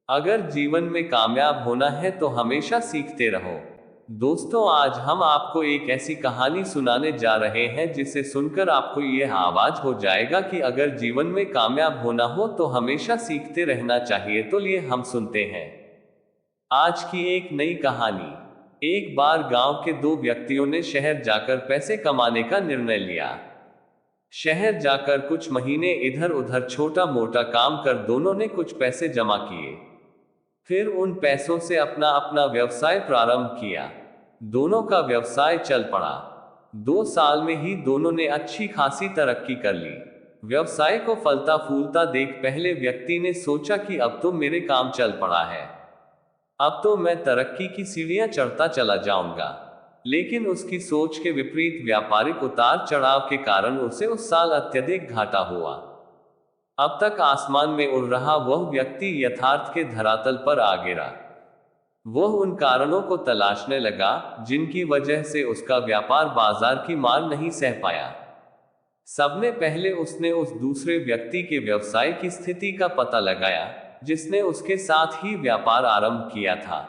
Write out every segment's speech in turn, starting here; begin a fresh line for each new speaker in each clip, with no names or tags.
अगर जीवन में कामयाब होना है तो हमेशा सीखते रहो। दोस्तों, आज हम आपको एक ऐसी कहानी सुनाने जा रहे हैं जिसे सुनकर आपको यह आवाज हो जाएगा कि अगर जीवन में कामयाब होना हो तो हमेशा सीखते रहना चाहिए। तो लिए हम सुनते हैं आज की एक नई कहानी। एक बार गांव के दो व्यक्तियों ने शहर जाकर पैसे कमाने का निर्णय लिया। शहर जाकर कुछ महीने इधर उधर छोटा मोटा काम कर दोनों ने कुछ पैसे जमा किए। फिर उन पैसों से अपना अपना व्यवसाय प्रारंभ किया। दोनों का व्यवसाय चल पड़ा। 2 साल में ही दोनों ने अच्छी खासी तरक्की कर ली। व्यवसाय को फलता फूलता देख पहले व्यक्ति ने सोचा कि अब तो मेरे काम चल पड़ा है, अब तो मैं तरक्की की सीढ़ियां चढ़ता चला जाऊंगा। लेकिन उसकी सोच के विपरीत व्यापारिक उतार चढ़ाव के कारण उसे उस साल अत्यधिक घाटा हुआ। अब तक आसमान में उड़ रहा वह व्यक्ति यथार्थ के धरातल पर आ गिरा। वह उन कारणों को तलाशने लगा जिनकी वजह से उसका व्यापार बाजार की मार नहीं सह पाया। सबने पहले उसने उस दूसरे व्यक्ति के व्यवसाय की स्थिति का पता लगाया जिसने उसके साथ ही व्यापार आरंभ किया था।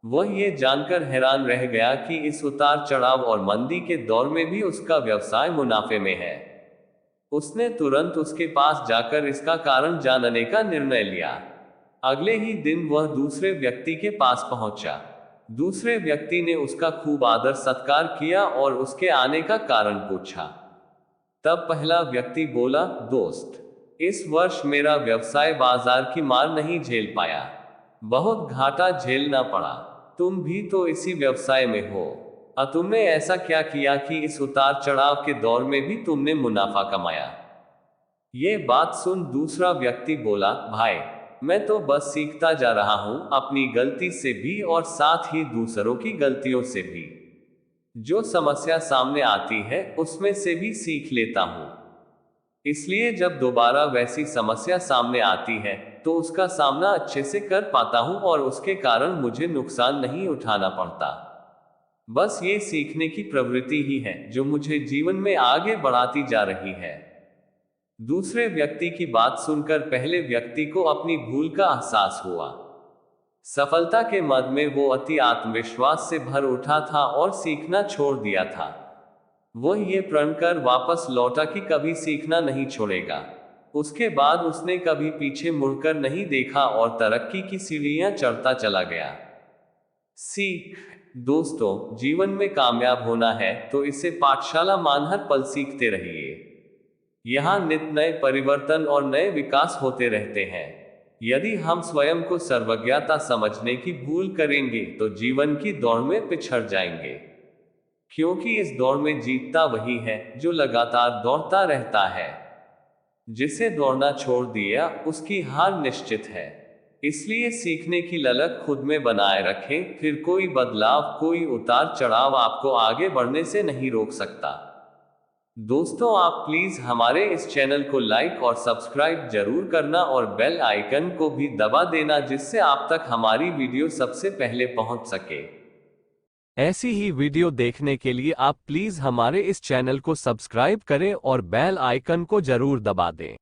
वह ये जानकर हैरान रह गया कि इस उतार चढ़ाव और मंदी के दौर में भी उसका व्यवसाय मुनाफे में है। उसने तुरंत उसके पास जाकर इसका कारण जानने का निर्णय लिया। अगले ही दिन वह दूसरे व्यक्ति के पास पहुंचा। दूसरे व्यक्ति ने उसका खूब आदर सत्कार किया और उसके आने का कारण पूछा। तब पहला व्यक्ति बोला, दोस्त, इस वर्ष मेरा व्यवसाय बाजार की मार नहीं झेल पाया, बहुत घाटा झेलना पड़ा। तुम भी तो इसी व्यवसाय में हो, तुमने ऐसा क्या किया कि इस उतार चढ़ाव के दौर में भी तुमने मुनाफा कमाया? ये बात सुन दूसरा व्यक्ति बोला, भाई, मैं तो बस सीखता जा रहा हूं, अपनी गलती से भी और साथ ही दूसरों की गलतियों से भी। जो समस्या सामने आती है उसमें से भी सीख लेता हूं। इसलिए जब दोबारा वैसी समस्या सामने आती है तो उसका सामना अच्छे से कर पाता हूं और उसके कारण मुझे नुकसान नहीं उठाना पड़ता। बस ये सीखने की प्रवृत्ति ही है जो मुझे जीवन में आगे बढ़ाती जा रही है। दूसरे व्यक्ति की बात सुनकर पहले व्यक्ति को अपनी भूल का एहसास हुआ। सफलता के मद में वो अति आत्मविश्वास से भर उठा था और सीखना छोड़ दिया था। वह ये प्रण कर वापस लौटा कि कभी सीखना नहीं छोड़ेगा। उसके बाद उसने कभी पीछे मुड़कर नहीं देखा और तरक्की की सीढ़ियां चढ़ता चला गया। सीख। दोस्तों, जीवन में कामयाब होना है तो इसे पाठशाला मान हर पल सीखते रहिए। यहाँ नित्य नए परिवर्तन और नए विकास होते रहते हैं। यदि हम स्वयं को सर्वज्ञता समझने की भूल करेंगे तो जीवन की दौड़ में पिछड़ जाएंगे, क्योंकि इस दौड़ में जीतता वही है जो लगातार दौड़ता रहता है। जिसे दौड़ना छोड़ दिया उसकी हार निश्चित है। इसलिए सीखने की ललक खुद में बनाए रखें, फिर कोई बदलाव, कोई उतार चढ़ाव आपको आगे बढ़ने से नहीं रोक सकता। दोस्तों, आप प्लीज हमारे इस चैनल को लाइक और सब्सक्राइब जरूर करना और बेल आइकन को भी दबा देना जिससे आप तक हमारी वीडियो सबसे पहले पहुंच सके।
ऐसी ही वीडियो देखने के लिए आप प्लीज हमारे इस चैनल को सब्सक्राइब करें और बेल आइकन को जरूर दबा दें।